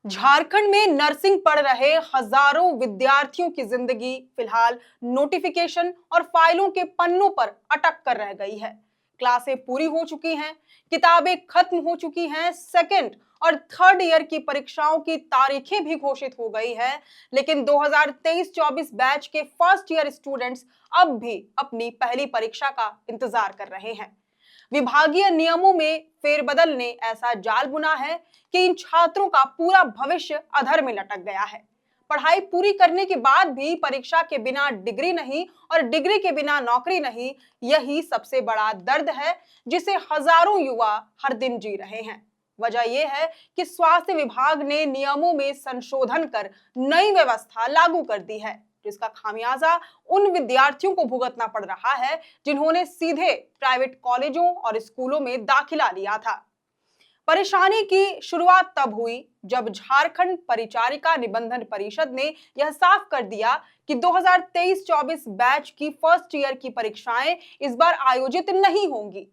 झारखंड में नर्सिंग पढ़ रहे हजारों विद्यार्थियों की जिंदगी फिलहाल नोटिफिकेशन और फाइलों के पन्नों पर अटक कर रह गई है। क्लासें पूरी हो चुकी हैं, किताबें खत्म हो चुकी हैं, सेकंड और थर्ड ईयर की परीक्षाओं की तारीखें भी घोषित हो गई है, लेकिन 2023-24 बैच के फर्स्ट ईयर स्टूडेंट्स अब भी अपनी पहली परीक्षा का इंतजार कर रहे हैं। विभागीय नियमों में फेरबदल ने ऐसा जाल बुना है कि इन छात्रों का पूरा भविष्य अधर में लटक गया है। पढ़ाई पूरी करने के बाद भी परीक्षा के बिना डिग्री नहीं और डिग्री के बिना नौकरी नहीं, यही सबसे बड़ा दर्द है जिसे हजारों युवा हर दिन जी रहे हैं। वजह यह है कि स्वास्थ्य विभाग ने नियमों में संशोधन कर नई व्यवस्था लागू कर दी है, जिसका खामियाजा उन विद्यार्थियों को भुगतना पड़ रहा है जिन्होंने सीधे प्राइवेट कॉलेजों और स्कूलों में दाखिला लिया था। परेशानी की शुरुआत तब हुई जब झारखंड परिचारिका निबंधन परिषद ने यह साफ कर दिया कि 2023-24 बैच की फर्स्ट ईयर की परीक्षाएं इस बार आयोजित नहीं होंगी।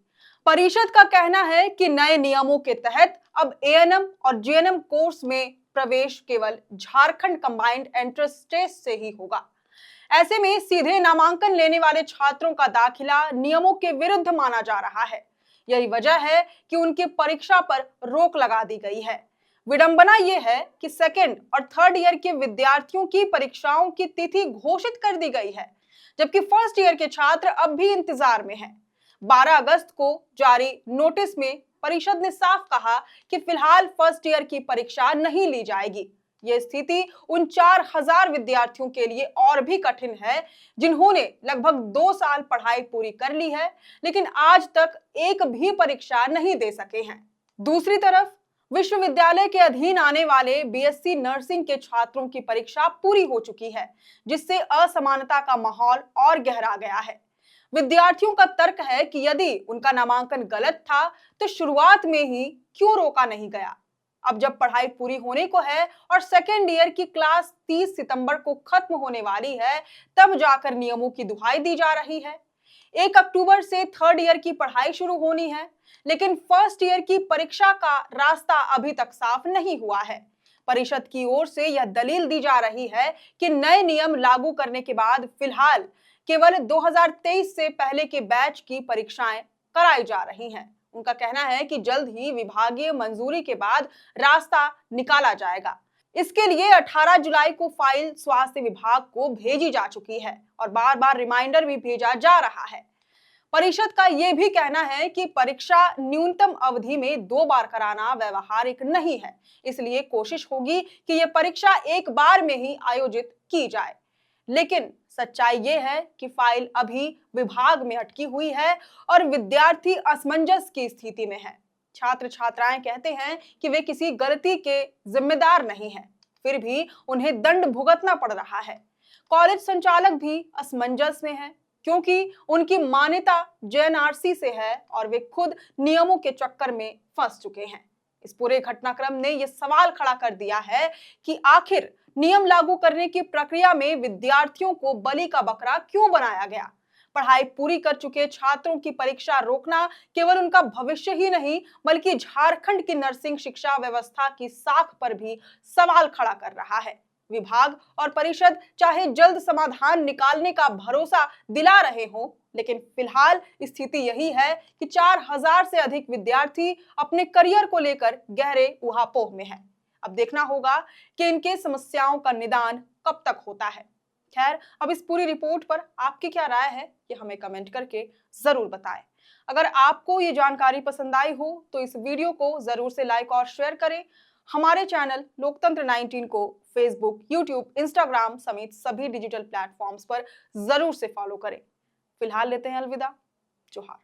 परिषद का कहना है कि नए नियमों के तहत अब एएनएम और जीएनएम कोर्स में प्रवेश केवल झारखंड कंबाइंड एंट्रेंस टेस्ट से ही होगा। ऐसे में सीधे नामांकन लेने वाले छात्रों का दाखिला नियमों के विरुद्ध माना जा रहा है। यही वजह है कि उनकी परीक्षा पर रोक लगा दी गई है। विडंबना यह है कि सेकेंड और थर्ड ईयर के विद्यार्थियों की परीक्षाओं की तिथि घोषित कर दी गई है, जबकि फर्स्ट ईयर के छात्र अब भी इंतजार में हैं। 12 अगस्त को जारी नोटिस में परिषद ने साफ कहा कि फिलहाल फर्स्ट ईयर की परीक्षा नहीं ली जाएगी। यह स्थिति उन 4000 विद्यार्थियों के लिए और भी कठिन है जिन्होंने लगभग 2 साल पढ़ाई पूरी कर ली है, लेकिन आज तक एक भी परीक्षा नहीं दे सके हैं। दूसरी तरफ विश्वविद्यालय के अधीन आने वाले बीएससी नर्सिंग के छात्रों की परीक्षा पूरी हो चुकी है, जिससे असमानता का माहौल और गहरा गया है। विद्यार्थियों का तर्क है कि यदि उनका नामांकन गलत था तो शुरुआत में ही क्यों रोका नहीं गया। अब जब पढ़ाई पूरी होने को है और सेकेंड ईयर की क्लास 30 सितंबर को खत्म होने वाली है, तब जाकर नियमों की दुहाई दी जा रही है। 1 अक्टूबर से थर्ड ईयर की पढ़ाई शुरू होनी है, लेकिन फर्स्ट ईयर की परीक्षा का रास्ता अभी तक साफ नहीं हुआ है। परिषद की ओर से यह दलील दी जा रही है कि नए नियम लागू करने के बाद फिलहाल केवल 2023 से पहले के बैच की परीक्षाएं कराई जा रही हैं। उनका कहना है कि जल्द ही विभागीय मंजूरी के बाद रास्ता निकाला जाएगा। इसके लिए 18 जुलाई को फाइल स्वास्थ्य विभाग को भेजी जा चुकी है और बार-बार रिमाइंडर भी भेजा जा रहा है। परिषद का यह भी कहना है कि परीक्षा न्यूनतम अवधि में 2 बार कराना व्यवहारिक नहीं है, इसलिए कोशिश होगी कि यह परीक्षा एक बार में ही आयोजित की जाए। लेकिन सच्चाई ये है कि फाइल अभी विभाग में अटकी हुई है और विद्यार्थी असमंजस की स्थिति में है। छात्र छात्राएं कहते हैं कि वे किसी गलती के जिम्मेदार नहीं हैं, फिर भी उन्हें दंड भुगतना पड़ रहा है। कॉलेज संचालक भी असमंजस में हैं, क्योंकि उनकी मान्यता जेएनआरसी से है और वे खुद नियमों के चक्कर में फंस चुके हैं। इस पूरे घटनाक्रम ने यह सवाल खड़ा कर दिया है कि आखिर नियम लागू करने की प्रक्रिया में विद्यार्थियों को बलि का बकरा क्यों बनाया गया। पढ़ाई पूरी कर चुके छात्रों की परीक्षा रोकना केवल उनका भविष्य ही नहीं, बल्कि झारखंड की नर्सिंग शिक्षा व्यवस्था की साख पर भी सवाल खड़ा कर रहा है। विभाग और परिषद चाहे जल्द समाधान निकालने का भरोसा दिला रहे हों, लेकिन फिलहाल स्थिति यही है कि 4000 से अधिक विद्यार्थी अपने करियर को लेकर गहरे ऊहापोह में हैं। अब देखना होगा कि इनके समस्याओं का निदान कब तक होता है। खैर, अब इस पूरी रिपोर्ट पर आपकी क्या राय है, ये हमें कमेंट करके जरूर बताएं। अगर आपको ये जानकारी पसंद आई हो तो इस वीडियो को जरूर से लाइक और शेयर करें। हमारे चैनल लोकतंत्र 19 को फेसबुक, यूट्यूब, इंस्टाग्राम समेत सभी डिजिटल प्लेटफॉर्म्स पर जरूर से फॉलो करें। फिलहाल लेते हैं अलविदा। जोहार।